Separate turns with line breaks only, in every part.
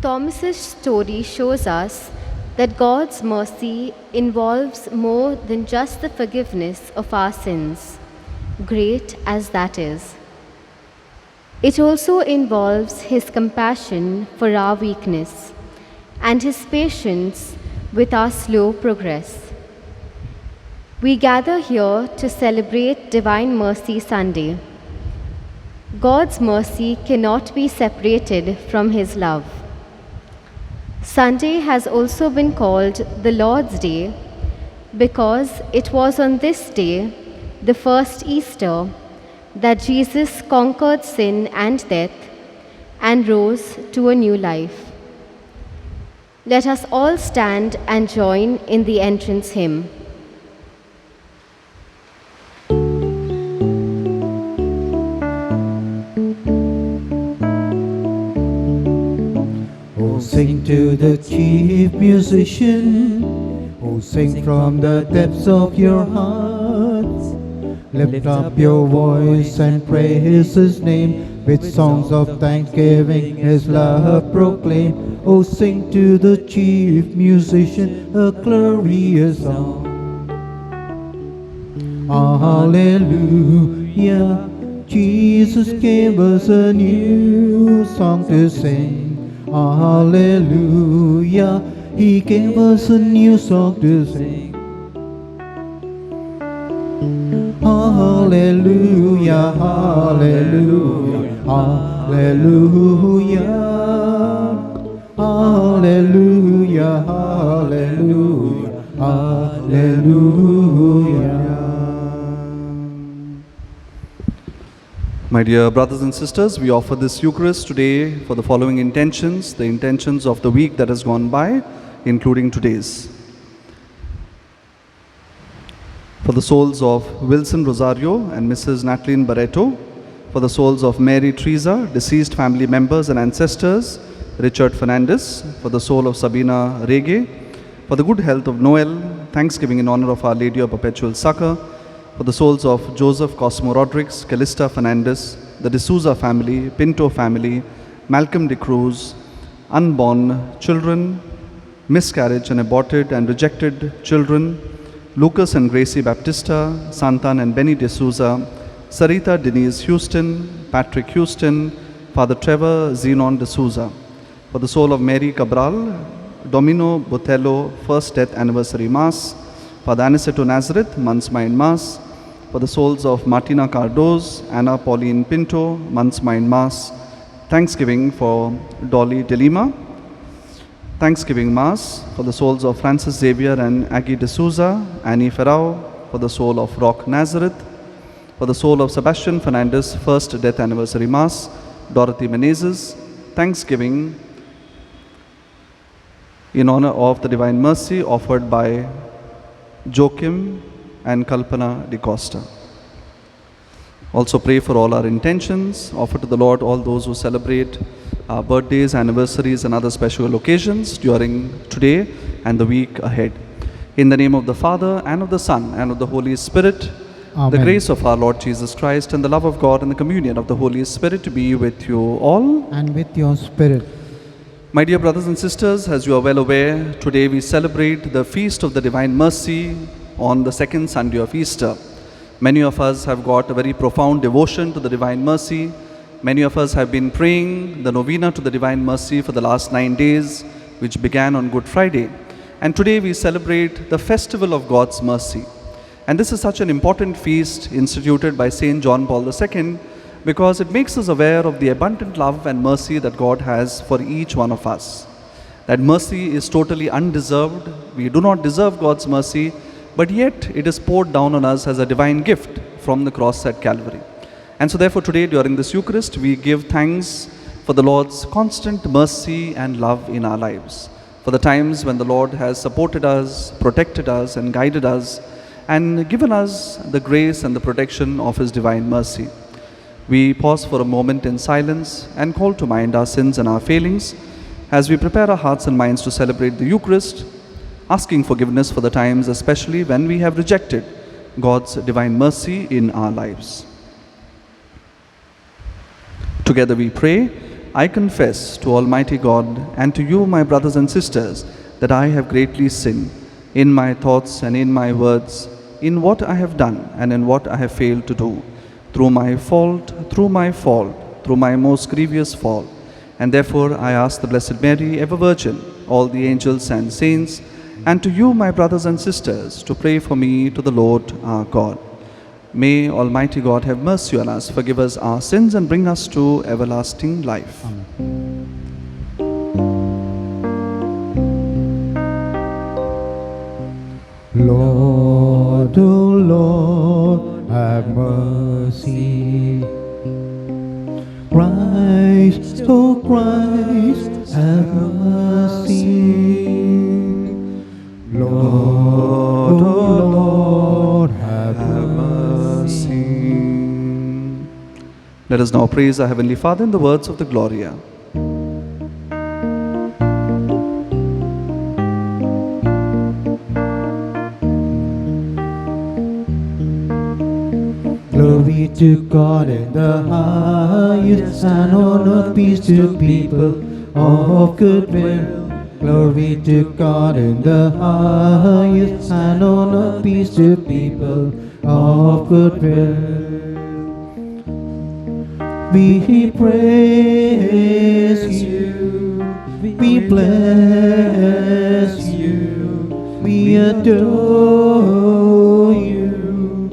Thomas's story shows us that God's mercy involves more than just the forgiveness of our sins, great as that is. It also involves His compassion for our weakness and His patience with our slow progress. We gather here to celebrate Divine Mercy Sunday. God's mercy cannot be separated from His love. Sunday has also been called the Lord's Day because it was on this day, the first Easter, that Jesus conquered sin and death and rose to a new life. Let us all stand and join in the entrance hymn.
Sing to the chief musician, oh sing from the depths of your hearts. Lift up your voice and praise His name, with songs of thanksgiving His love proclaim. Oh sing to the chief musician a glorious song. Hallelujah, Jesus gave us a new song to sing. Hallelujah, He gave us a new song to sing. Hallelujah, hallelujah, hallelujah, hallelujah, hallelujah, hallelujah.
My dear brothers and sisters, we offer this Eucharist today for the following intentions, the intentions of the week that has gone by, including today's. For the souls of Wilson Rosario and Mrs. Natalie Barreto, for the souls of Mary Teresa, deceased family members and ancestors, Richard Fernandez, for the soul of Sabina Rege, for the good health of Noel, thanksgiving in honor of Our Lady of Perpetual Succor, for the souls of Joseph Cosmo Rodriguez, Calista Fernandez, the D'Souza family, Pinto family, Malcolm de Cruz, unborn children, miscarriage and aborted and rejected children, Lucas and Gracie Baptista, Santan and Benny D'Souza, Sarita Denise Houston, Patrick Houston, Father Trevor Zenon D'Souza. For the soul of Mary Cabral, Domino Botello, first death anniversary Mass, Father Aniceto Nazareth, Month's Mind Mass, for the souls of Martina Cardoz, Anna Pauline Pinto, Month's Mind Mass, thanksgiving for Dolly De Lima, Thanksgiving Mass for the souls of Francis Xavier and Aggie D'Souza, Annie Ferrao, for the soul of Rock Nazareth, for the soul of Sebastian Fernandez, first death anniversary Mass, Dorothy Menezes, thanksgiving in honor of the Divine Mercy offered by Joachim and Kalpana de Costa. Also pray for all our intentions, offer to the Lord all those who celebrate our birthdays, anniversaries and other special occasions during today and the week ahead. In the name of the Father and of the Son and of the Holy Spirit,
Amen.
The grace of our Lord Jesus Christ and the love of God and the communion of the Holy Spirit be with you all.
And with your spirit.
My dear brothers and sisters, as you are well aware, today we celebrate the Feast of the Divine Mercy on the second Sunday of Easter. Many of us have got a very profound devotion to the Divine Mercy. Many of us have been praying the novena to the Divine Mercy for the last 9 days, which began on Good Friday. And today we celebrate the festival of God's mercy. And this is such an important feast instituted by St. John Paul II because it makes us aware of the abundant love and mercy that God has for each one of us. That mercy is totally undeserved. We do not deserve God's mercy, but yet it is poured down on us as a divine gift from the cross at Calvary. And so therefore today during this Eucharist, we give thanks for the Lord's constant mercy and love in our lives. For the times when the Lord has supported us, protected us and guided us and given us the grace and the protection of His divine mercy. We pause for a moment in silence and call to mind our sins and our failings as we prepare our hearts and minds to celebrate the Eucharist, asking forgiveness for the times especially when we have rejected God's divine mercy in our lives. Together we pray, I confess to Almighty God and to you, my brothers and sisters, that I have greatly sinned in my thoughts and in my words, in what I have done and in what I have failed to do, through my fault, through my most grievous fault. And therefore I ask the Blessed Mary, ever Virgin, all the angels and saints, and to you, my brothers and sisters, to pray for me to the Lord our God. May Almighty God have mercy on us, forgive us our sins, and bring us to everlasting life.
Lord, O Lord, have mercy. Christ, O Christ, have mercy. Lord, O Lord, have mercy.
Let us now praise our Heavenly Father in the words of the Gloria.
Glory to God in the highest, and on earth peace to people of good will. Glory to God in the highest, and on earth peace to people of good will. We praise you, we bless you, we adore you,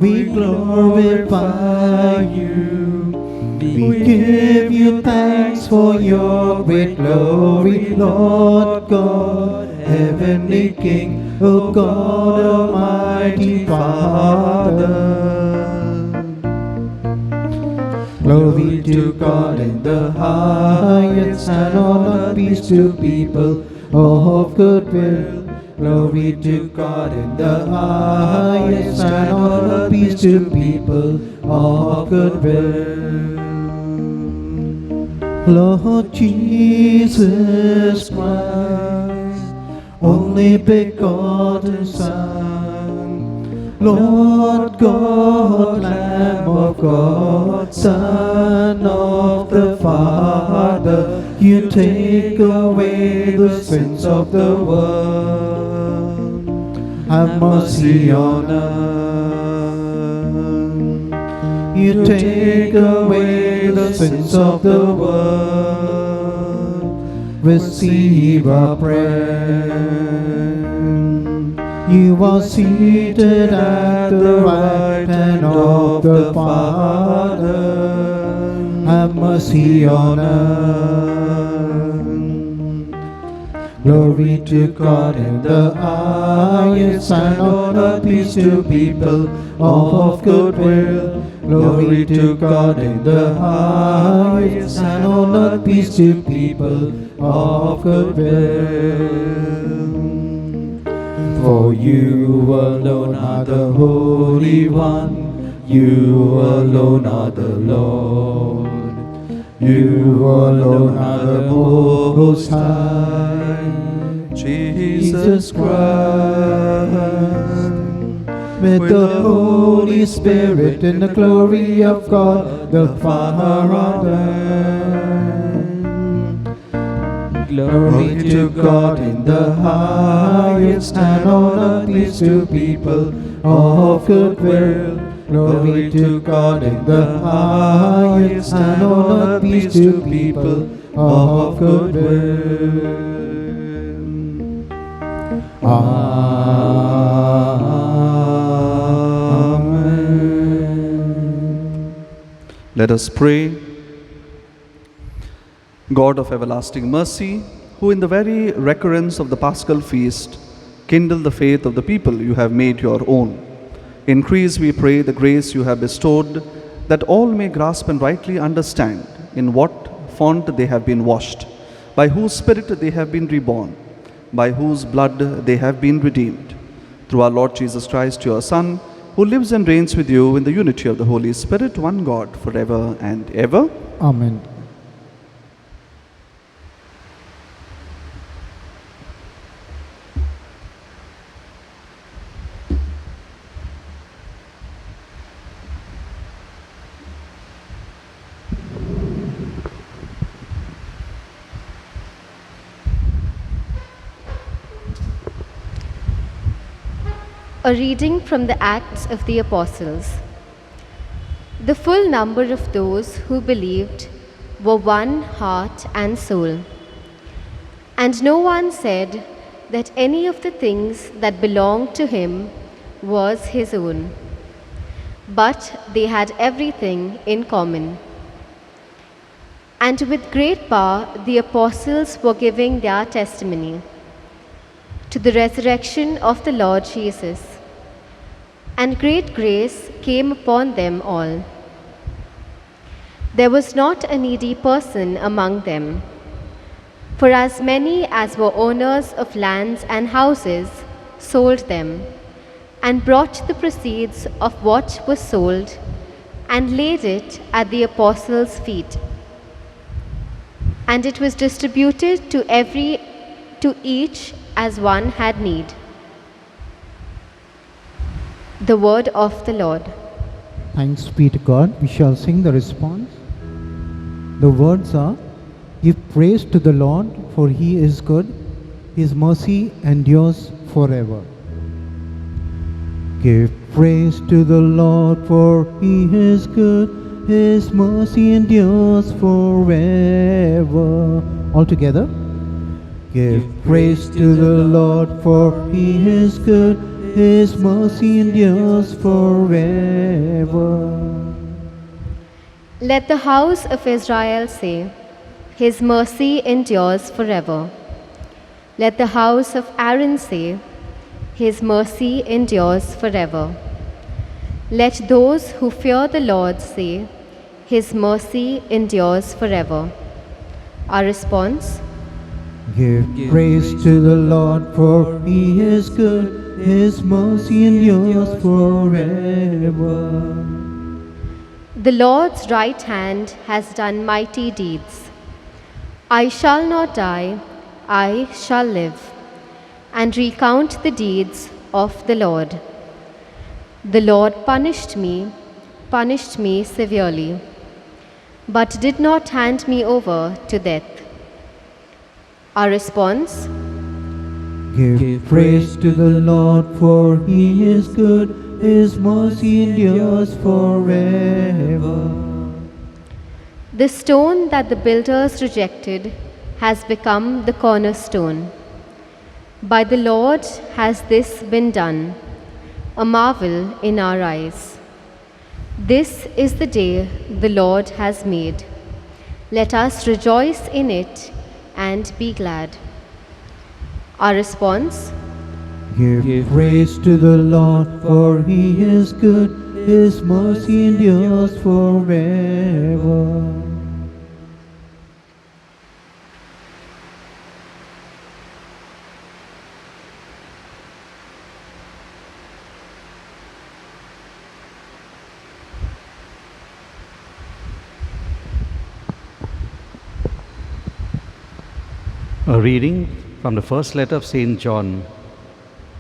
we glorify you, we give you thanks for your great glory, Lord God, heavenly King, O God, Almighty Father. Glory to God in the highest, and on earth peace to people of good will. Glory to God in the highest, and on earth peace to people of good will. Lord Jesus Christ, only begotten Son, Lord God, Lamb of God, Son of the Father, you take away the sins of the world. Have mercy on us. You take away the sins of the world. Receive our prayer. You are seated at the right hand of the Father. Have mercy on us. Glory to God in the highest, and on earth peace to people of good will. Glory to God in the highest, and on earth peace to people of good will. For you alone are the Holy One, you alone are the Lord, you alone are the Most High, Jesus Christ. With the Holy Spirit in the glory of God, the Father on earth. Glory to God in the highest, and on earth peace to people of good will. Glory to God in the highest, and on earth peace to people of good will. Amen.
Let us pray. God of everlasting mercy, who in the very recurrence of the Paschal feast kindle the faith of the people you have made your own, increase, we pray, the grace you have bestowed, that all may grasp and rightly understand in what font they have been washed, by whose Spirit they have been reborn, by whose blood they have been redeemed. Through our Lord Jesus Christ, your Son, who lives and reigns with you in the unity of the Holy Spirit, one God, forever and ever.
Amen.
A reading from the Acts of the Apostles. The full number of those who believed were one heart and soul. And no one said that any of the things that belonged to him was his own, but they had everything in common. And with great power the apostles were giving their testimony to the resurrection of the Lord Jesus. And great grace came upon them all. There was not a needy person among them, for as many as were owners of lands and houses sold them, and brought the proceeds of what was sold, and laid it at the apostles' feet. And it was distributed to each as one had need. The word of the Lord.
Thanks be to God. We shall sing the response. The words are, "Give praise to the Lord, for he is good. His mercy endures forever." Give praise to the Lord, for he is good. His mercy endures forever. All together. Give praise to the Lord, for he is good. His mercy endures forever.
Let the house of Israel say, His mercy endures forever. Let the house of Aaron say, His mercy endures forever. Let those who fear the Lord say, His mercy endures forever. Our response:
Give praise to the Lord, for he is good. His mercy endures forever.
The Lord's right hand has done mighty deeds. I shall not die, I shall live, and recount the deeds of the Lord. The Lord punished me severely, but did not hand me over to death. Our response:
Give praise to the Lord, for he is good. His mercy endures forever.
The stone that the builders rejected has become the cornerstone. By the Lord has this been done, a marvel in our eyes. This is the day the Lord has made. Let us rejoice in it and be glad. Our response:
Give praise to the Lord, for he is good. His mercy endures forever.
A reading from the first letter of St. John.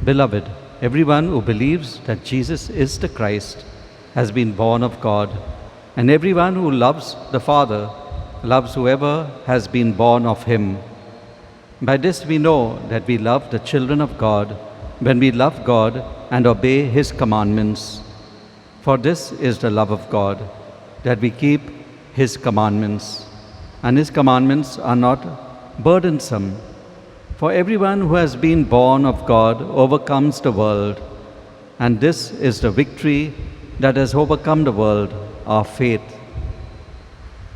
Beloved, everyone who believes that Jesus is the Christ has been born of God, and everyone who loves the Father loves whoever has been born of him. By this we know that we love the children of God, when we love God and obey his commandments. For this is the love of God, that we keep his commandments, and his commandments are not burdensome. For everyone who has been born of God overcomes the world, and this is the victory that has overcome the world, our faith.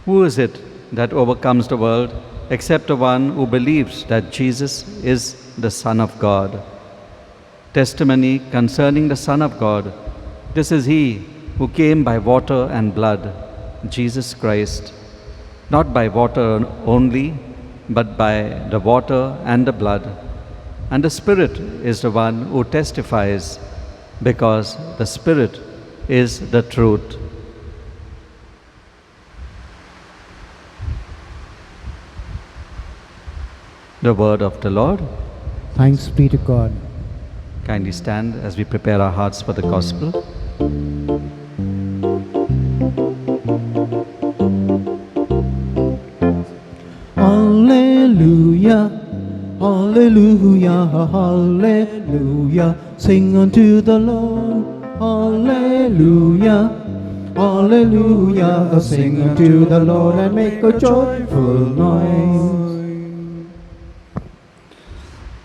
Who is it that overcomes the world except the one who believes that Jesus is the Son of God? Testimony concerning the Son of God: this is he who came by water and blood, Jesus Christ, not by water only, but by the water and the blood. And the Spirit is the one who testifies, because the Spirit is the truth. The word of the Lord.
Thanks be to God.
Kindly stand as we prepare our hearts for the Gospel.
Alleluia, alleluia. Hallelujah, hallelujah, sing unto the Lord. Hallelujah, hallelujah, sing unto the Lord and make a joyful noise.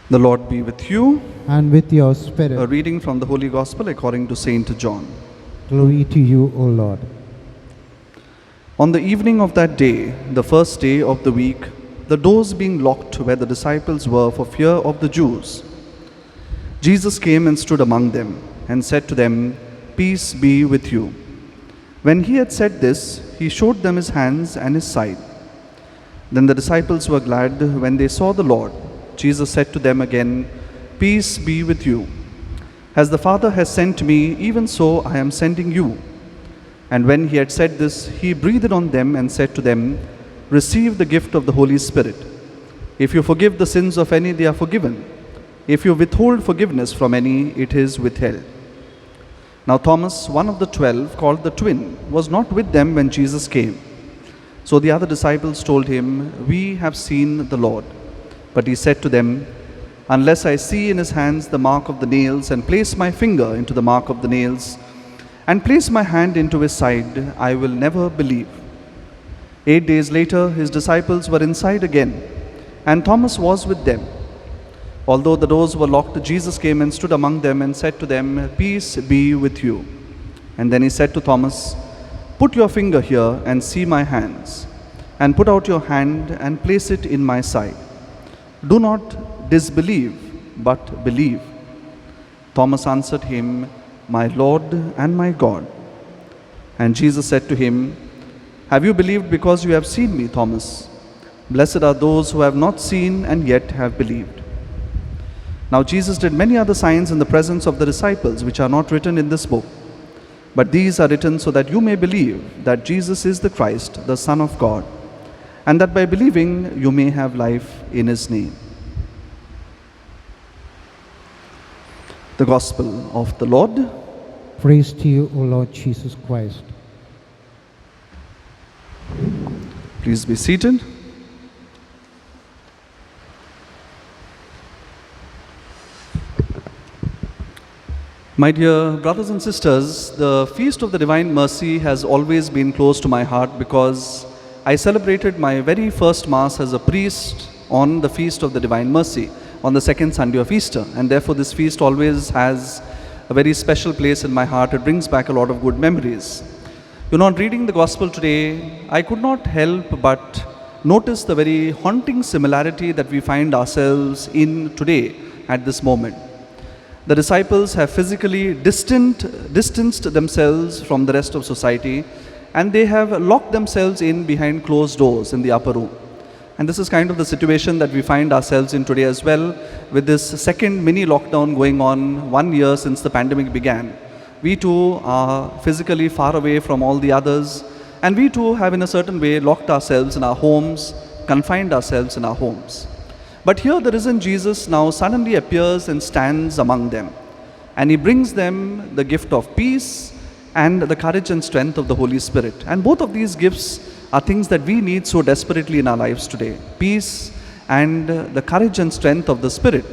The Lord be with you.
And with your
A
spirit,
reading from the Holy Gospel according to Saint John.
glory to you, O Lord.
On the evening of that day, the first day of the week, the doors being locked where the disciples were for fear of the Jews, Jesus came and stood among them and said to them, "Peace be with you." When he had said this, he showed them his hands and his side. Then the disciples were glad when they saw the Lord. Jesus said to them again, "Peace be with you. As the Father has sent me, even so I am sending you." And when he had said this, he breathed on them and said to them, "Receive the gift of the Holy Spirit. If you forgive the sins of any, they are forgiven. If you withhold forgiveness from any, it is withheld." Now Thomas, one of the 12, called the twin, was not with them when Jesus came. So the other disciples told him, "We have seen the Lord." But he said to them, "Unless I see in his hands the mark of the nails, and place my finger into the mark of the nails, and place my hand into his side, I will never believe." 8 days later, his disciples were inside again, and Thomas was with them. Although the doors were locked, Jesus came and stood among them and said to them, "Peace be with you." And then he said to Thomas, "Put your finger here and see my hands, and put out your hand and place it in my side. Do not disbelieve, but believe." Thomas answered him, "My Lord and my God." And Jesus said to him, "Have you believed because you have seen me, Thomas? Blessed are those who have not seen and yet have believed." Now Jesus did many other signs in the presence of the disciples, which are not written in this book. But these are written so that you may believe that Jesus is the Christ, the Son of God, and that by believing you may have life in his name. The Gospel of the Lord.
Praise to you, O Lord Jesus Christ.
Please be seated. My dear brothers and sisters, the Feast of the Divine Mercy has always been close to my heart because I celebrated my very first Mass as a priest on the Feast of the Divine Mercy, on the second Sunday of Easter. And therefore this feast always has a very special place in my heart. It brings back a lot of good memories. You know, on reading the Gospel today, I could not help but notice the very haunting similarity that we find ourselves in today at this moment. The disciples have physically distanced themselves from the rest of society, and they have locked themselves in behind closed doors in the upper room. And this is kind of the situation that we find ourselves in today as well, with this second mini lockdown going on 1 year since the pandemic began. We too are physically far away from all the others, and we too have in a certain way locked ourselves in our homes, confined ourselves in our homes. But here the risen Jesus now suddenly appears and stands among them, and he brings them the gift of peace and the courage and strength of the Holy Spirit. And both of these gifts are things that we need so desperately in our lives today. Peace and the courage and strength of the Spirit,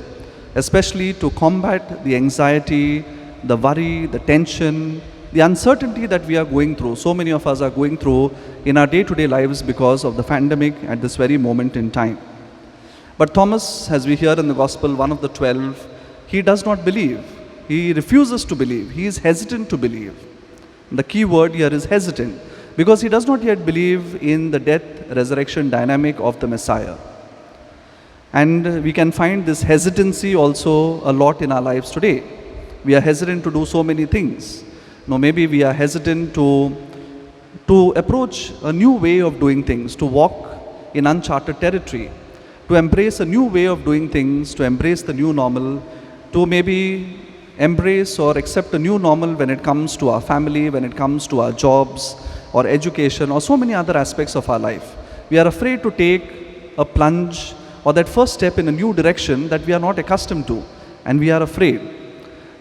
especially to combat the anxiety, the worry, the tension, the uncertainty that we are going through. So many of us are going through in our day-to-day lives because of the pandemic at this very moment in time. But Thomas, as we hear in the Gospel, one of the 12, he does not believe. He refuses to believe. He is hesitant to believe. The key word here is hesitant, because he does not yet believe in the death, resurrection dynamic of the Messiah. And we can find this hesitancy also a lot in our lives today. We are hesitant to do so many things. No, maybe we are hesitant to approach a new way of doing things, to walk in uncharted territory, to embrace a new way of doing things, to embrace the new normal, to maybe embrace or accept a new normal when it comes to our family, when it comes to our jobs or education or so many other aspects of our life. We are afraid to take a plunge or that first step in a new direction that we are not accustomed to, and we are afraid.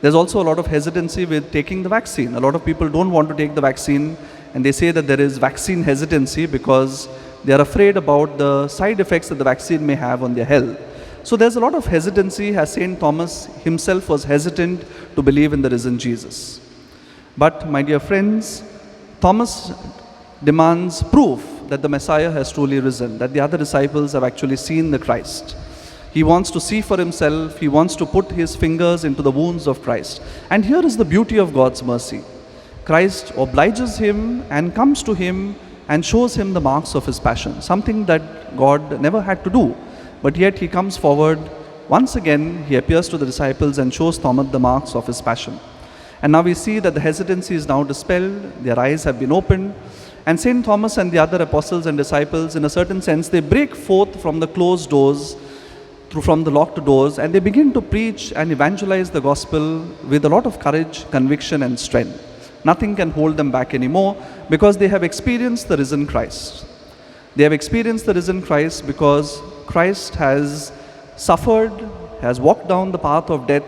There's also a lot of hesitancy with taking the vaccine. A lot of people don't want to take the vaccine, and they say that there is vaccine hesitancy because they are afraid about the side effects that the vaccine may have on their health. So there's a lot of hesitancy, as St. Thomas himself was hesitant to believe in the risen Jesus. But my dear friends, Thomas demands proof that the Messiah has truly risen, that the other disciples have actually seen the Christ. He wants to see for himself, he wants to put his fingers into the wounds of Christ. And here is the beauty of God's mercy. Christ obliges him and comes to him and shows him the marks of his passion, something that God never had to do. But yet he comes forward, once again he appears to the disciples and shows Thomas the marks of his passion. And now we see that the hesitancy is now dispelled, their eyes have been opened, and St. Thomas and the other apostles and disciples, in a certain sense, they break forth from the closed doors, from the locked doors, and they begin to preach and evangelize the gospel with a lot of courage, conviction, and strength. Nothing can hold them back anymore because they have experienced the risen Christ. They have experienced the risen Christ because Christ has suffered, has walked down the path of death,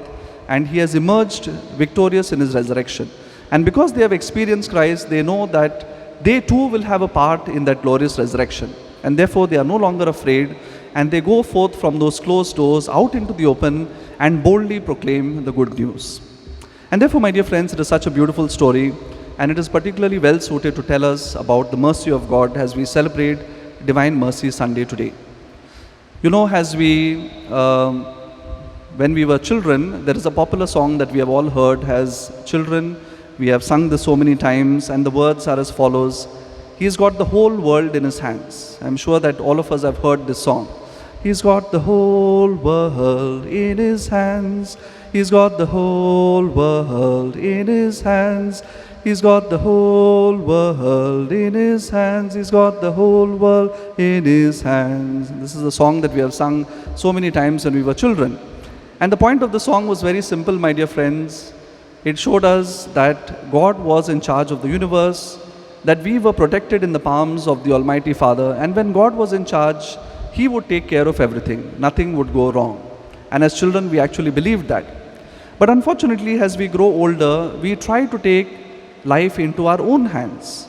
and he has emerged victorious in his resurrection. And because they have experienced Christ, they know that they too will have a part in that glorious resurrection. And therefore they are no longer afraid, and they go forth from those closed doors out into the open and boldly proclaim the good news. And therefore, my dear friends, it is such a beautiful story, and it is particularly well suited to tell us about the mercy of God as we celebrate Divine Mercy Sunday today. You know, when we were children, there is a popular song that we have all heard as children. We have sung this so many times, and the words are as follows. He's got the whole world in his hands. I'm sure that all of us have heard this song. He's got the whole world in his hands. He's got the whole world in his hands. He's got the whole world in his hands. He's got the whole world in his hands. This is a song that we have sung so many times when we were children. And the point of the song was very simple, my dear friends. It showed us that God was in charge of the universe, that we were protected in the palms of the Almighty Father, and when God was in charge, He would take care of everything. Nothing would go wrong. And as children, we actually believed that. But unfortunately, as we grow older, we try to take life into our own hands.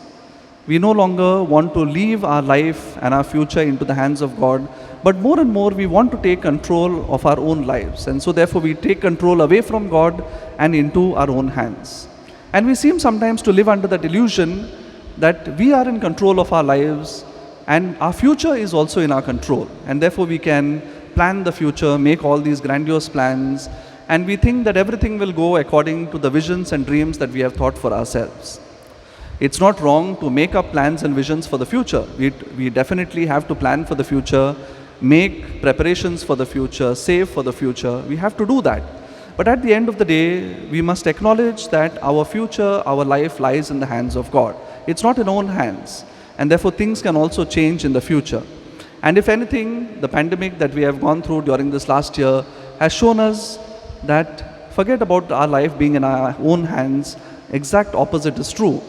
We no longer want to leave our life and our future into the hands of God, but more and more we want to take control of our own lives. And so therefore we take control away from God and into our own hands. And we seem sometimes to live under that illusion that we are in control of our lives and our future is also in our control. And therefore we can plan the future, make all these grandiose plans, and we think that everything will go according to the visions and dreams that we have thought for ourselves. It's not wrong to make up plans and visions for the future. We definitely have to plan for the future, make preparations for the future, save for the future. We have to do that. But at the end of the day, we must acknowledge that our future, our life lies in the hands of God. It's not in our own hands. And therefore things can also change in the future. And if anything, the pandemic that we have gone through during this last year has shown us that forget about our life being in our own hands. Exact opposite is true.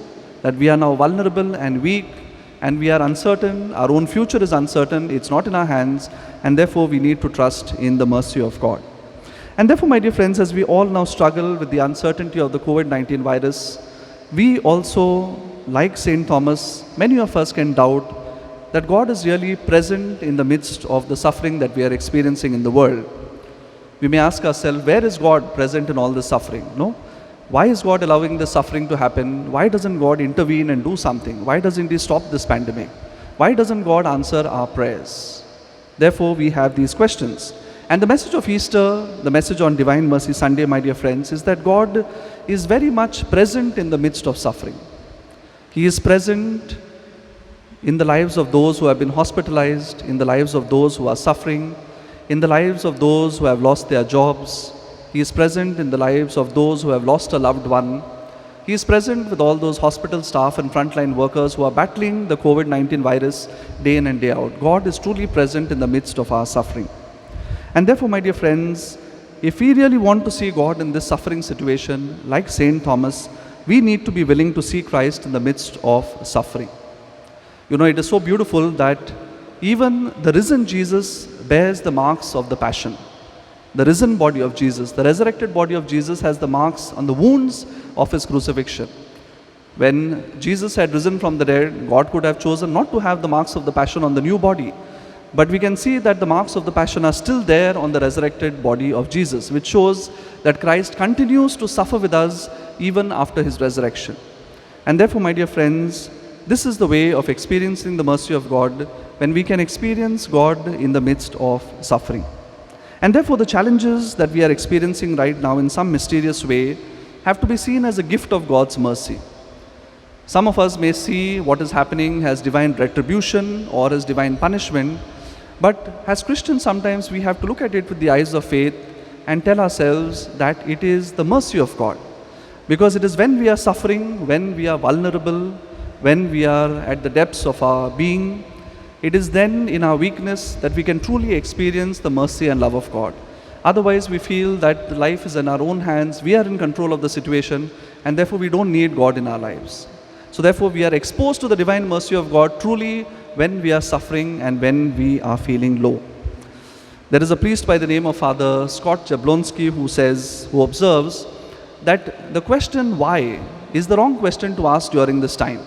That we are now vulnerable and weak and we are uncertain. Our own future is uncertain. It's not in our hands. And therefore we need to trust in the mercy of God. And therefore, my dear friends, as we all now struggle with the uncertainty of the COVID-19 virus, we also, like St. Thomas, many of us can doubt that God is really present in the midst of the suffering that we are experiencing in the world. We may ask ourselves, where is God present in all this suffering? No? Why is God allowing this suffering to happen? Why doesn't God intervene and do something? Why doesn't He stop this pandemic? Why doesn't God answer our prayers? Therefore, we have these questions. And the message of Easter, the message on Divine Mercy Sunday, my dear friends, is that God is very much present in the midst of suffering. He is present in the lives of those who have been hospitalized, in the lives of those who are suffering, in the lives of those who have lost their jobs. He is present in the lives of those who have lost a loved one. He is present with all those hospital staff and frontline workers who are battling the COVID-19 virus day in and day out. God is truly present in the midst of our suffering. And therefore, my dear friends, if we really want to see God in this suffering situation, like St. Thomas, we need to be willing to see Christ in the midst of suffering. You know, it is so beautiful that even the risen Jesus bears the marks of the passion. The risen body of Jesus, the resurrected body of Jesus has the marks on the wounds of His crucifixion. When Jesus had risen from the dead, God could have chosen not to have the marks of the passion on the new body. But we can see that the marks of the passion are still there on the resurrected body of Jesus, which shows that Christ continues to suffer with us even after his resurrection. And therefore, my dear friends, this is the way of experiencing the mercy of God, when we can experience God in the midst of suffering. And therefore, the challenges that we are experiencing right now in some mysterious way have to be seen as a gift of God's mercy. Some of us may see what is happening as divine retribution or as divine punishment, but as Christians, sometimes we have to look at it with the eyes of faith and tell ourselves that it is the mercy of God. Because it is when we are suffering, when we are vulnerable, when we are at the depths of our being, it is then in our weakness that we can truly experience the mercy and love of God. Otherwise, we feel that life is in our own hands, we are in control of the situation, and therefore we don't need God in our lives. So therefore, we are exposed to the divine mercy of God truly when we are suffering and when we are feeling low. There is a priest by the name of Father Scott Jablonski who observes that the question why is the wrong question to ask during this time.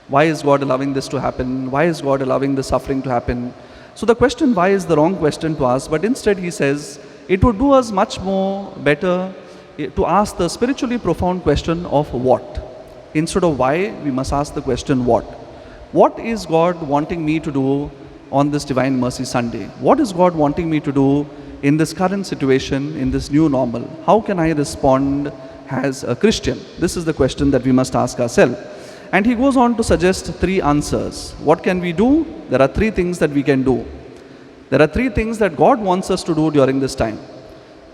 Why is God allowing this to happen? Why is God allowing the suffering to happen? So the question why is the wrong question to ask, but instead he says it would do us much more better to ask the spiritually profound question of what. Instead of why, we must ask the question what. What is God wanting me to do on this Divine Mercy Sunday? What is God wanting me to do in this current situation, in this new normal? How can I respond as a Christian? This is the question that we must ask ourselves. And he goes on to suggest 3 answers. What can we do? There are 3 things that we can do. There are 3 things that God wants us to do during this time.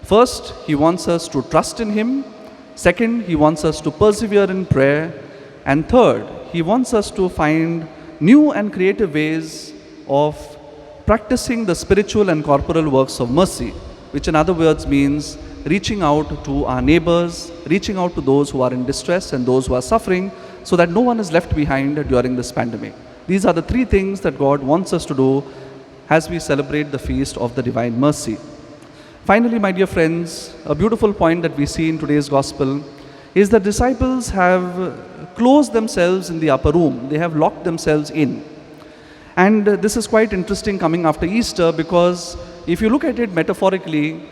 First, he wants us to trust in him. Second, he wants us to persevere in prayer. And third, he wants us to find new and creative ways of practicing the spiritual and corporal works of mercy, which in other words means reaching out to our neighbors, reaching out to those who are in distress and those who are suffering, so that no one is left behind during this pandemic. These are the 3 things that God wants us to do as we celebrate the feast of the Divine Mercy. Finally, my dear friends, a beautiful point that we see in today's Gospel is that disciples have closed themselves in the upper room. They have locked themselves in. And this is quite interesting coming after Easter, because if you look at it metaphorically,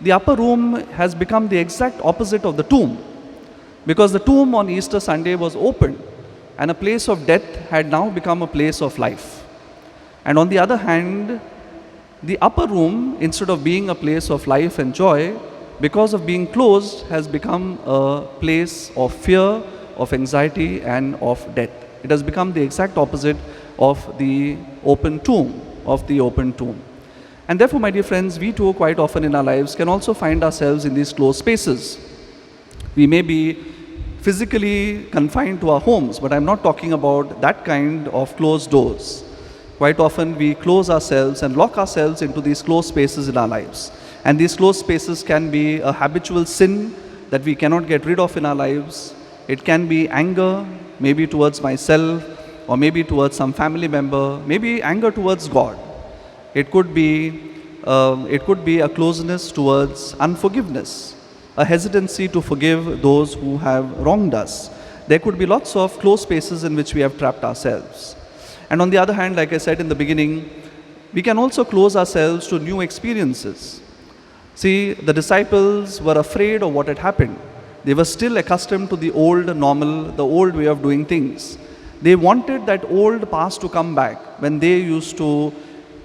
the upper room has become the exact opposite of the tomb. Because the tomb on Easter Sunday was opened, and a place of death had now become a place of life. And on the other hand, the upper room, instead of being a place of life and joy, because of being closed, has become a place of fear, of anxiety, and of death. It has become the exact opposite of the open tomb, And therefore, my dear friends, we too quite often in our lives can also find ourselves in these closed spaces. We may be physically confined to our homes, but I'm not talking about that kind of closed doors. Quite often we close ourselves and lock ourselves into these closed spaces in our lives. And these closed spaces can be a habitual sin that we cannot get rid of in our lives. It can be anger, maybe towards myself, or maybe towards some family member, maybe anger towards God. It could be a closeness towards unforgiveness, a hesitancy to forgive those who have wronged us. There could be lots of closed spaces in which we have trapped ourselves. And on the other hand, like I said in the beginning, we can also close ourselves to new experiences. See, the disciples were afraid of what had happened. They were still accustomed to the old normal, the old way of doing things. They wanted that old past to come back when they used to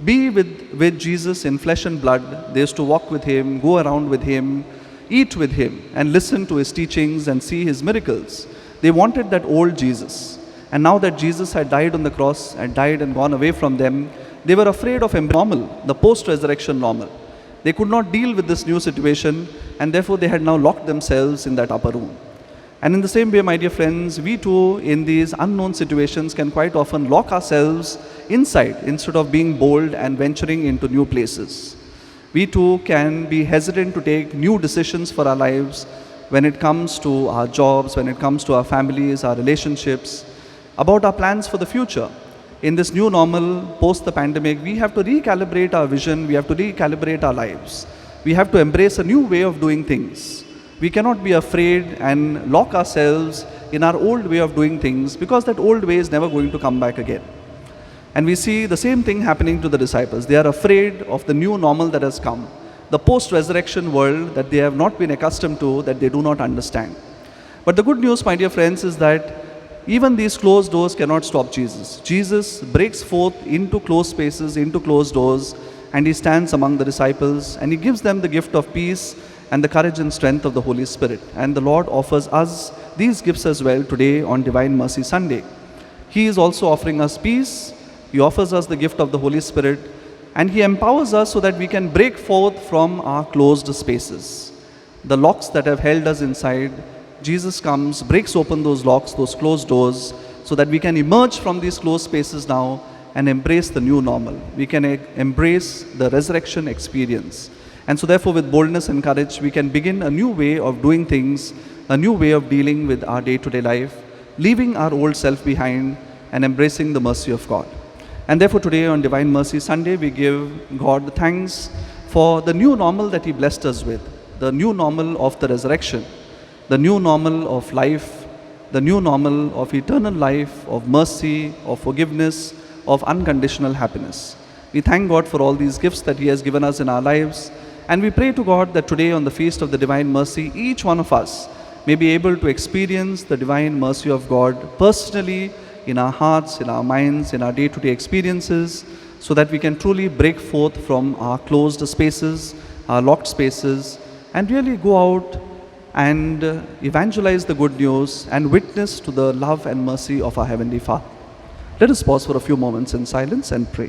be with Jesus in flesh and blood. They used to walk with him, go around with him, eat with him, and listen to his teachings and see his miracles. They wanted that old Jesus. And now that Jesus had died on the cross and died and gone away from them, they were afraid of normal, the post-resurrection normal. They could not deal with this new situation, and therefore they had now locked themselves in that upper room. And in the same way, my dear friends, we too in these unknown situations can quite often lock ourselves inside instead of being bold and venturing into new places. We too can be hesitant to take new decisions for our lives when it comes to our jobs, when it comes to our families, our relationships, about our plans for the future. In this new normal, post the pandemic, we have to recalibrate our vision, we have to recalibrate our lives. We have to embrace a new way of doing things. We cannot be afraid and lock ourselves in our old way of doing things, because that old way is never going to come back again. And we see the same thing happening to the disciples. They are afraid of the new normal that has come, the post-resurrection world that they have not been accustomed to, that they do not understand. But the good news, my dear friends, is that even these closed doors cannot stop Jesus. Jesus breaks forth into closed spaces, into closed doors, and he stands among the disciples, and he gives them the gift of peace and the courage and strength of the Holy Spirit. And the Lord offers us these gifts as well today on Divine Mercy Sunday. He is also offering us peace. He offers us the gift of the Holy Spirit, and he empowers us so that we can break forth from our closed spaces. The locks that have held us inside, Jesus comes, breaks open those locks, those closed doors, so that we can emerge from these closed spaces now and embrace the new normal. We can embrace the resurrection experience. And so therefore, with boldness and courage, we can begin a new way of doing things, a new way of dealing with our day-to-day life, leaving our old self behind and embracing the mercy of God. And therefore today on Divine Mercy Sunday, we give God thanks for the new normal that he blessed us with, the new normal of the resurrection, the new normal of life, the new normal of eternal life, of mercy, of forgiveness, of unconditional happiness. We thank God for all these gifts that he has given us in our lives, and we pray to God that today on the Feast of the Divine Mercy, each one of us may be able to experience the divine mercy of God personally in our hearts, in our minds, in our day-to-day experiences, so that we can truly break forth from our closed spaces, our locked spaces, and really go out and evangelize the good news and witness to the love and mercy of our Heavenly Father. Let us pause for a few moments in silence and pray.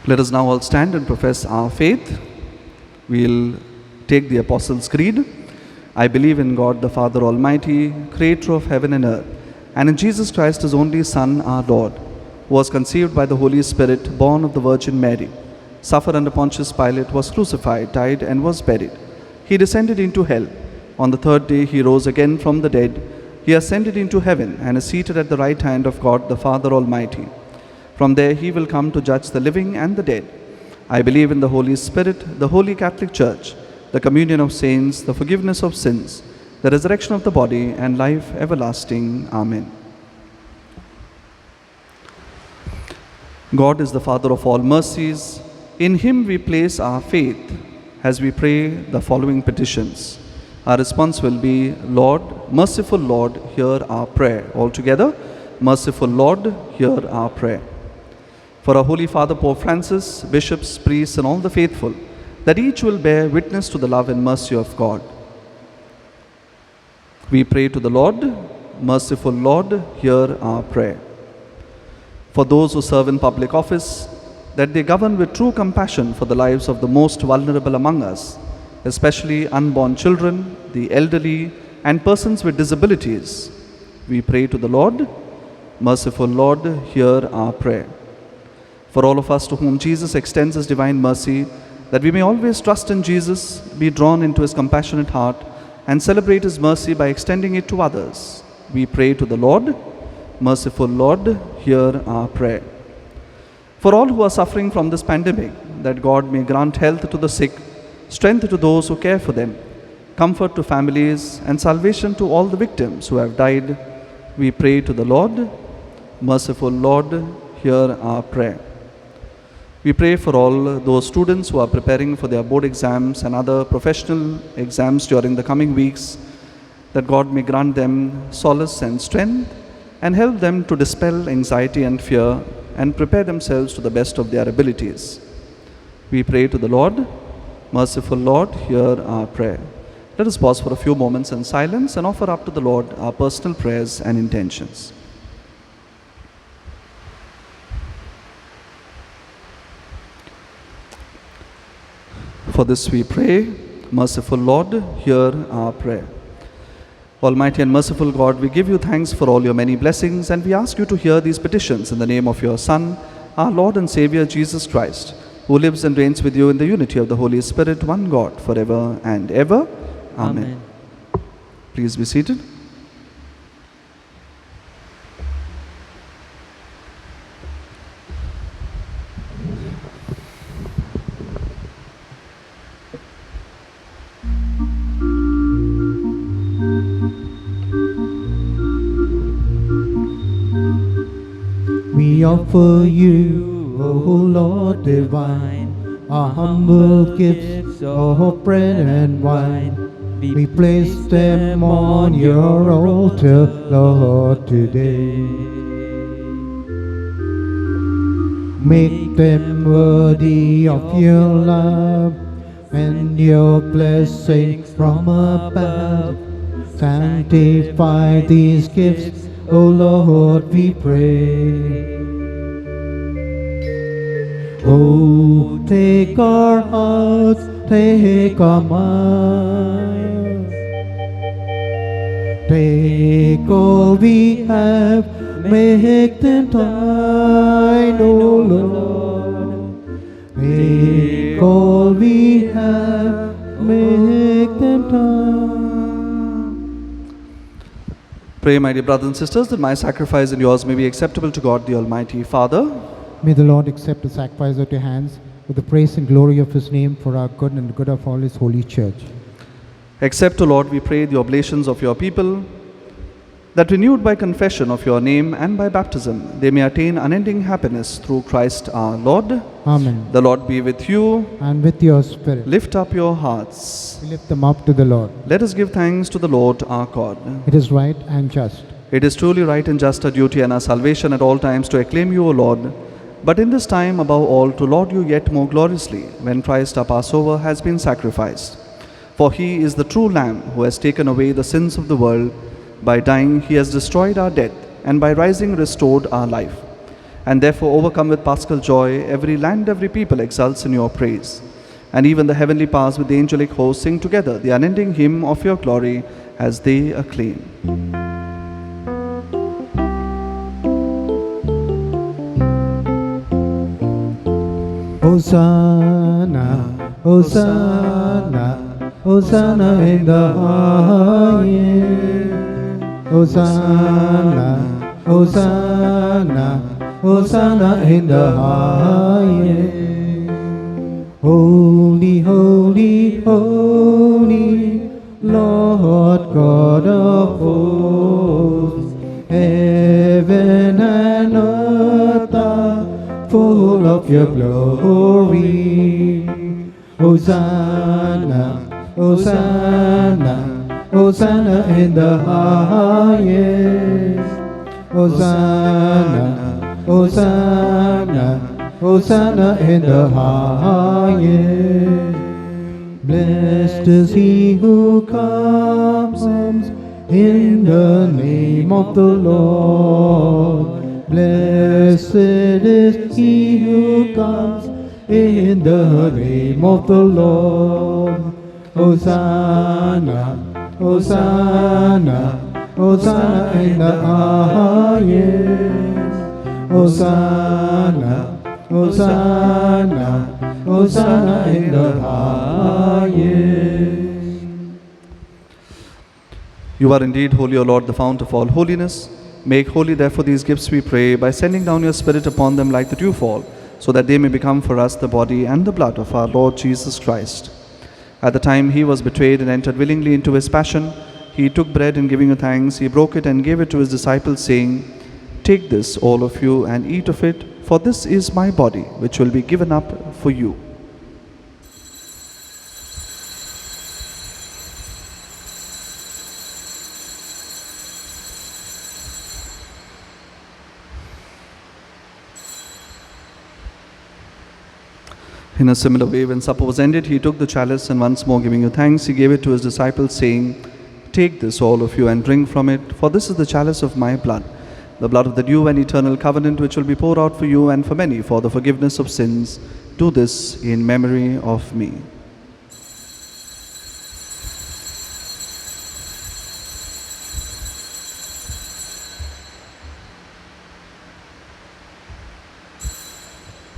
Let us now all stand and profess our faith. We'll take the Apostles' Creed. I believe in God the Father Almighty, creator of heaven and earth, and in Jesus Christ, his only Son, our Lord, who was conceived by the Holy Spirit, born of the Virgin Mary, suffered under Pontius Pilate, was crucified, died, and was buried. He descended into hell. On the third day he rose again from the dead. He ascended into heaven and is seated at the right hand of God the Father Almighty. From there he will come to judge the living and the dead. I believe in the Holy Spirit, the Holy Catholic Church, the communion of saints, the forgiveness of sins, the resurrection of the body, and life everlasting. Amen. God is the Father of all mercies. In him we place our faith as we pray the following petitions. Our response will be, Lord, merciful Lord, hear our prayer. All together, merciful Lord, hear our prayer. For our Holy Father Pope Francis, bishops, priests, and all the faithful, that each will bear witness to the love and mercy of God. We pray to the Lord, merciful Lord, hear our prayer. For those who serve in public office, that they govern with true compassion for the lives of the most vulnerable among us, especially unborn children, the elderly, and persons with disabilities. We pray to the Lord, merciful Lord, hear our prayer. For all of us to whom Jesus extends his divine mercy, that we may always trust in Jesus, be drawn into his compassionate heart, and celebrate his mercy by extending it to others. We pray to the Lord, merciful Lord, hear our prayer. For all who are suffering from this pandemic, that God may grant health to the sick, strength to those who care for them, comfort to families, and salvation to all the victims who have died. We pray to the Lord, merciful Lord, hear our prayer. We pray for all those students who are preparing for their board exams and other professional exams during the coming weeks, that God may grant them solace and strength and help them to dispel anxiety and fear and prepare themselves to the best of their abilities. We pray to the Lord, merciful Lord, hear our prayer. Let us pause for a few moments in silence and offer up to the Lord our personal prayers and intentions. For this we pray, merciful Lord, hear our prayer. Almighty and merciful God, we give you thanks for all your many blessings, and we ask you to hear these petitions in the name of your Son, our Lord and Savior Jesus Christ, who who lives and reigns with you in the unity of the Holy Spirit, one God, forever and ever. Amen. Please be seated.
We offer you, O Lord divine, our humble gifts of bread and wine. We place them on your altar, Lord, today. Make them worthy of your love and your blessing from above. Sanctify these gifts, O Lord, we pray. Oh, take our hearts, take our minds, take all we have, make them thine, O Lord. Take all we have, make them thine.
Pray, my dear brothers and sisters, that my sacrifice and yours may be acceptable to God, the Almighty Father.
May the Lord accept the sacrifice at your hands with the praise and glory of his name for our good and the good of all his holy church.
Accept, O Lord, we pray, the oblations of your people, that renewed by confession of your name and by baptism, they may attain unending happiness through Christ our Lord.
Amen.
The Lord be with you.
And with your spirit,
Lift up your hearts.
we lift them up to the Lord.
Let us give thanks to the Lord our God.
It is right and just.
It is truly right and just, our duty and our salvation at all times to acclaim you, O Lord, but in this time above all to laud you yet more gloriously, when Christ our Passover has been sacrificed. For he is the true Lamb who has taken away the sins of the world. By dying he has destroyed our death, and by rising restored our life. And therefore, overcome with paschal joy, every land, every people exults in your praise. And even the heavenly powers with the angelic host sing together the unending hymn of your glory as they acclaim.
Hosanna, Hosanna, Hosanna in the highest. Hosanna, Hosanna, Hosanna in the highest. Holy, holy, holy, Lord God of hosts, heaven and earth are full of your glory. Hosanna, Hosanna, Hosanna in the highest. Hosanna, Hosanna, Hosanna in the highest. Blessed is he who comes in the name of the Lord. Blessed is he who comes in the name of the Lord. Hosanna, Hosanna, Hosanna in the highest. Hosanna, Hosanna, Hosanna in the highest.
You are indeed holy, O Lord, the fount of all holiness. Make holy therefore these gifts, we pray, by sending down your Spirit upon them like the dewfall, so that they may become for us the body and the blood of our Lord Jesus Christ. At the time he was betrayed and entered willingly into his passion, he took bread, and giving you thanks, he broke it and gave it to his disciples, saying, Take this, all of you, and eat of it, for this is my body, which will be given up for you. In a similar way, when supper was ended, he took the chalice, and once more giving you thanks, he gave it to his disciples, saying, Take this, all of you, and drink from it, for this is the chalice of my blood, the blood of the new and eternal covenant, which will be poured out for you and for many for the forgiveness of sins. Do this in memory of me.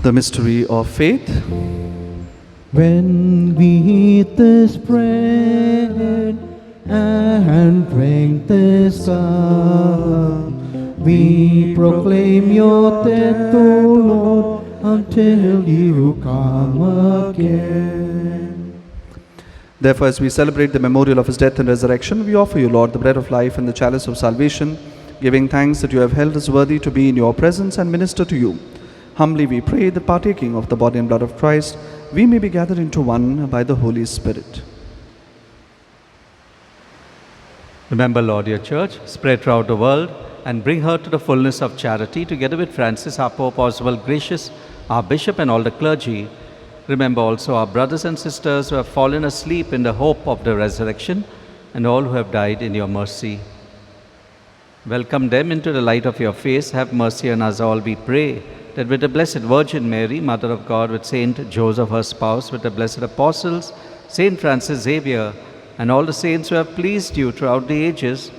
The mystery of faith.
When we eat this bread and drink this cup, we proclaim your death, O Lord, until you come again.
Therefore, as we celebrate the memorial of his death and resurrection, we offer you, Lord, the bread of life and the chalice of salvation, giving thanks that you have held us worthy to be in your presence and minister to you. Humbly we pray that partaking of the body and blood of Christ, we may be gathered into one by the Holy Spirit.
Remember, Lord, your church, spread throughout the world, and bring her to the fullness of charity, together with Francis, our Pope, Oswald Gracious, our Bishop, and all the clergy. Remember also our brothers and sisters who have fallen asleep in the hope of the resurrection, and all who have died in your mercy. Welcome them into the light of your face. Have mercy on us all, we pray, that with the Blessed Virgin Mary, Mother of God, with Saint Joseph, her spouse, with the blessed apostles, Saint Francis Xavier, and all the saints who have pleased you throughout the ages,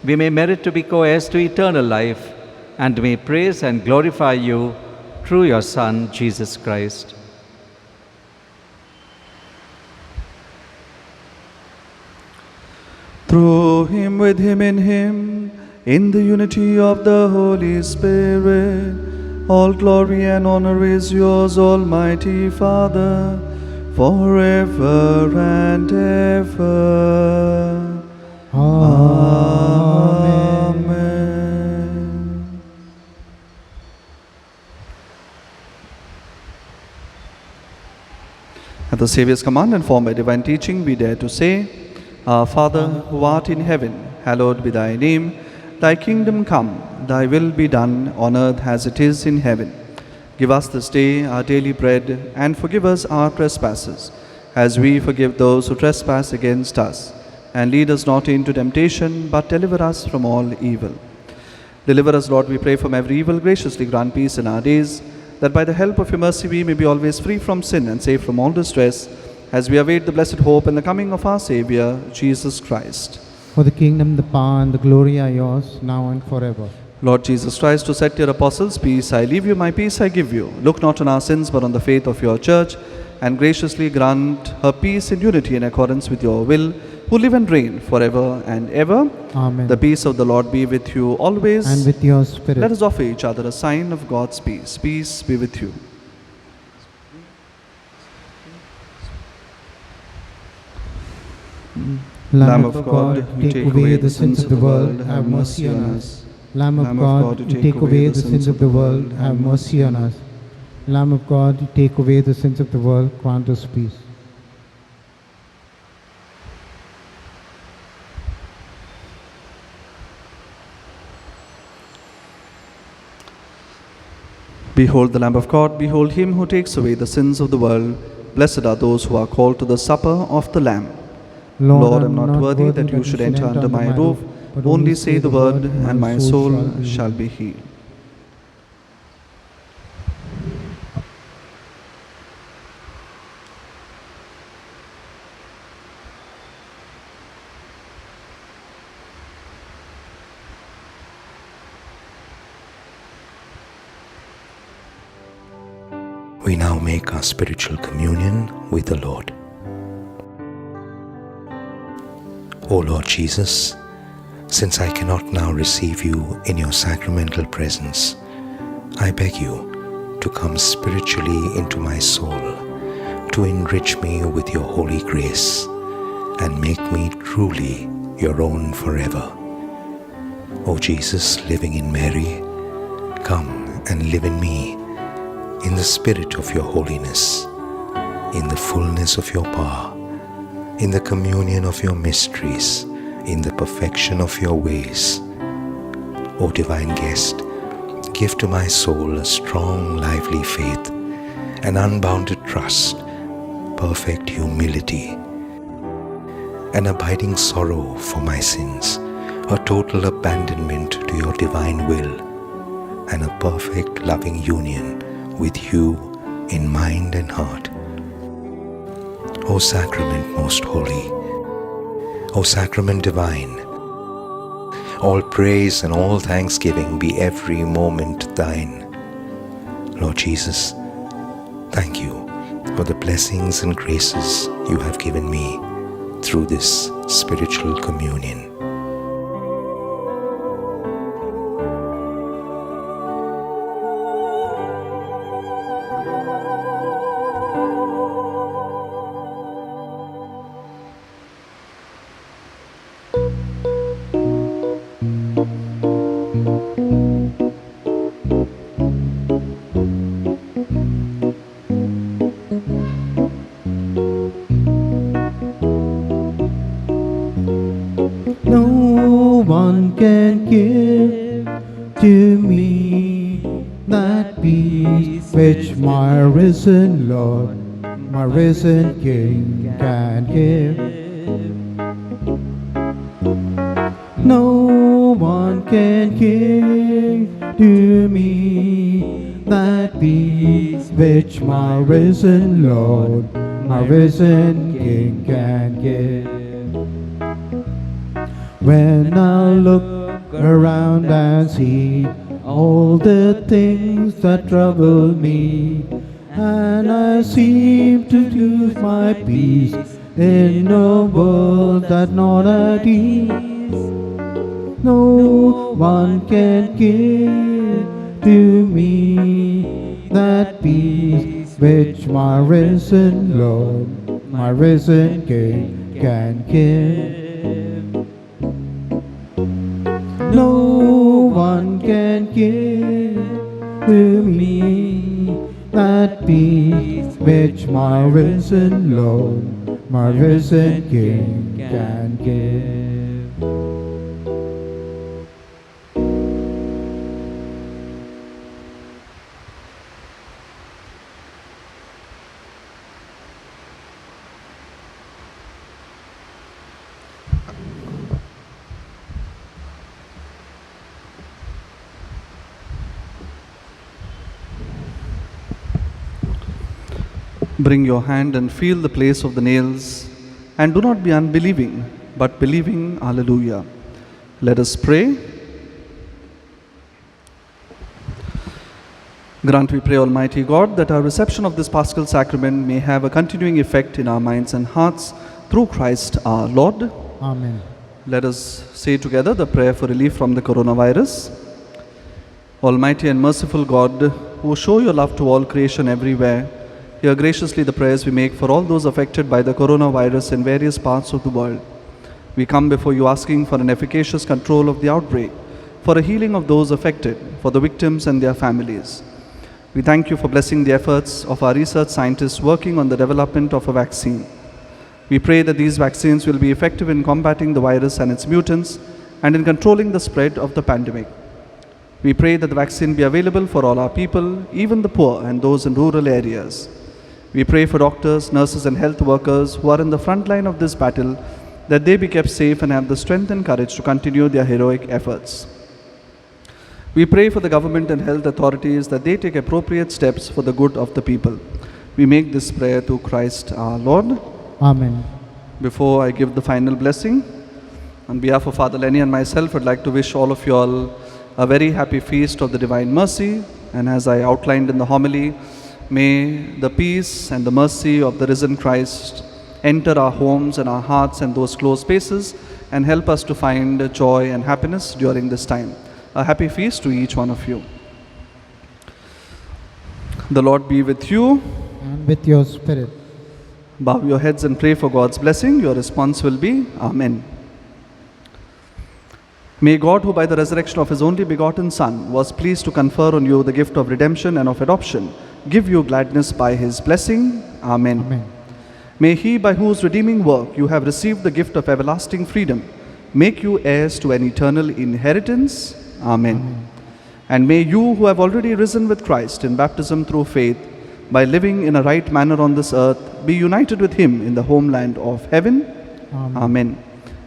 we may merit to be co-heirs to eternal life, and may praise and glorify you through your Son, Jesus Christ.
Through him, with him, in the unity of the Holy Spirit, all glory and honor is yours, Almighty Father, forever and ever. Amen. At the Saviour's command and formed by divine teaching, we dare to say, Our Father, who art in heaven, hallowed be thy name. Thy kingdom come, thy will be done on earth as it is in heaven. Give us this day our daily bread, and forgive us our trespasses, as we forgive those who trespass against us. And lead us not into temptation, but deliver us from all evil. Deliver us, Lord, we pray, from every evil. Graciously grant peace in our days, that by the help of your mercy we may be always free from sin and safe from all distress, as we await the blessed hope and the coming of our Saviour, Jesus Christ.
For the kingdom, the power, and the glory are yours, now and forever.
Lord Jesus Christ, who said to your apostles, Peace I leave you, my peace I give you. Look not on our sins, but on the faith of your church, and graciously grant her peace in unity in accordance with your will, who live and reign forever and ever.
Amen.
The peace of the Lord be with you always.
And with your spirit.
Let us offer each other a sign of God's peace. Peace be with you.
Lamb of God, you take away the sins of the world, have mercy on us. Lamb of God, you take away the sins of the world, have mercy on us. Lamb of God, you take away the sins of the world, grant us peace.
Behold the Lamb of God, behold him who takes away the sins of the world. Blessed are those who are called to the supper of the Lamb. Lord, I am not worthy that you should enter under my roof. Only say the word, and my soul shall be healed.
We now make our spiritual communion with the Lord. O Lord Jesus, since I cannot now receive you in your sacramental presence, I beg you to come spiritually into my soul, to enrich me with your holy grace, and make me truly your own forever. O Jesus, living in Mary, come and live in me, in the spirit of your holiness, in the fullness of your power, in the communion of your mysteries, in the perfection of your ways. O divine guest, give to my soul a strong, lively faith, an unbounded trust, perfect humility, an abiding sorrow for my sins, a total abandonment to your divine will, and a perfect loving union with you in mind and heart. O Sacrament most holy, O Sacrament divine, all praise and all thanksgiving be every moment thine. Lord Jesus, Thank you for the blessings and graces you have given me through this spiritual communion.
No one can give to me that peace which my risen Lord, my risen King can give. No one can give to me that peace which my risen Lord, my risen King can give. When I look around and see all the things that trouble me, and I seem to lose my peace in a world that's not at ease, no one can give to me that peace which my risen Lord, my risen King can give. No one can give to me that peace which my risen Lord, my risen King can give.
Bring your hand and feel the place of the nails, and do not be unbelieving, but believing. Alleluia. Let us pray. Grant, we pray, Almighty God, that our reception of this Paschal Sacrament may have a continuing effect in our minds and hearts through Christ our Lord.
Amen.
Let us say together the prayer for relief from the coronavirus. Almighty and merciful God, who show your love to all creation everywhere, hear graciously the prayers we make for all those affected by the coronavirus in various parts of the world. We come before you asking for an efficacious control of the outbreak, for a healing of those affected, for the victims and their families. We thank you for blessing the efforts of our research scientists working on the development of a vaccine. We pray that these vaccines will be effective in combating the virus and its mutants and in controlling the spread of the pandemic. We pray that the vaccine be available for all our people, even the poor and those in rural areas. We pray for doctors, nurses and health workers who are in the front line of this battle, that they be kept safe and have the strength and courage to continue their heroic efforts. We pray for the government and health authorities that they take appropriate steps for the good of the people. We make this prayer through Christ our Lord.
Amen.
Before I give the final blessing, on behalf of Father Lenny and myself, I'd like to wish all of you all a very happy feast of the Divine Mercy. And as I outlined in the homily, may the peace and the mercy of the risen Christ enter our homes and our hearts and those closed spaces and help us to find joy and happiness during this time. A happy feast to each one of you. The Lord be with you.
And with your spirit.
Bow your heads and pray for God's blessing. Your response will be Amen. May God, who by the resurrection of His only begotten Son was pleased to confer on you the gift of redemption and of adoption, give you gladness by His blessing. Amen.
Amen.
May He, by whose redeeming work you have received the gift of everlasting freedom, make you heirs to an eternal inheritance. Amen.
Amen.
And may you, who have already risen with Christ in baptism through faith, by living in a right manner on this earth, be united with Him in the homeland of heaven.
Amen.
Amen.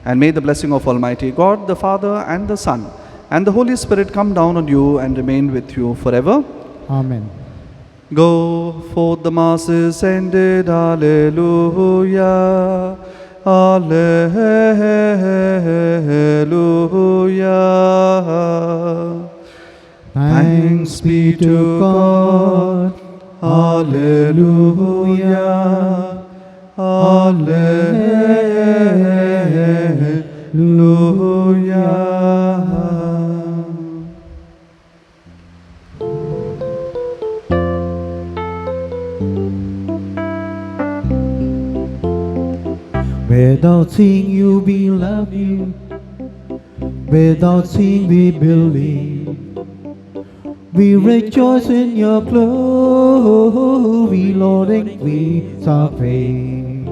And may the blessing of Almighty God, the Father and the Son, and the Holy Spirit come down on you and remain with you forever.
Amen.
Go forth, the Mass is ended. Alleluia. Alleluia.
Thanks be to God. Hallelujah. Hallelujah. Without seeing you, we love you. Without seeing, we believe. We rejoice in your glory, Lord, and we our faith.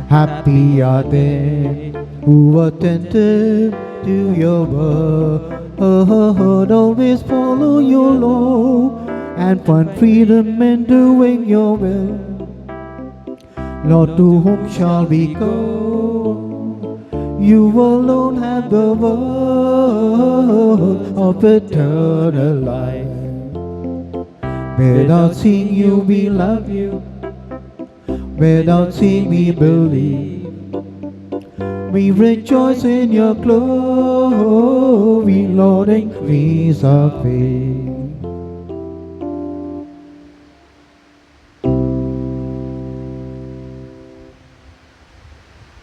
Happy are they who are attentive to your word. Always follow your law and find freedom in doing your will. Lord, to whom shall we go? You alone have the word of eternal life. Without seeing you, we love you. Without seeing, we believe. We rejoice in your glory, Lord, increase our faith.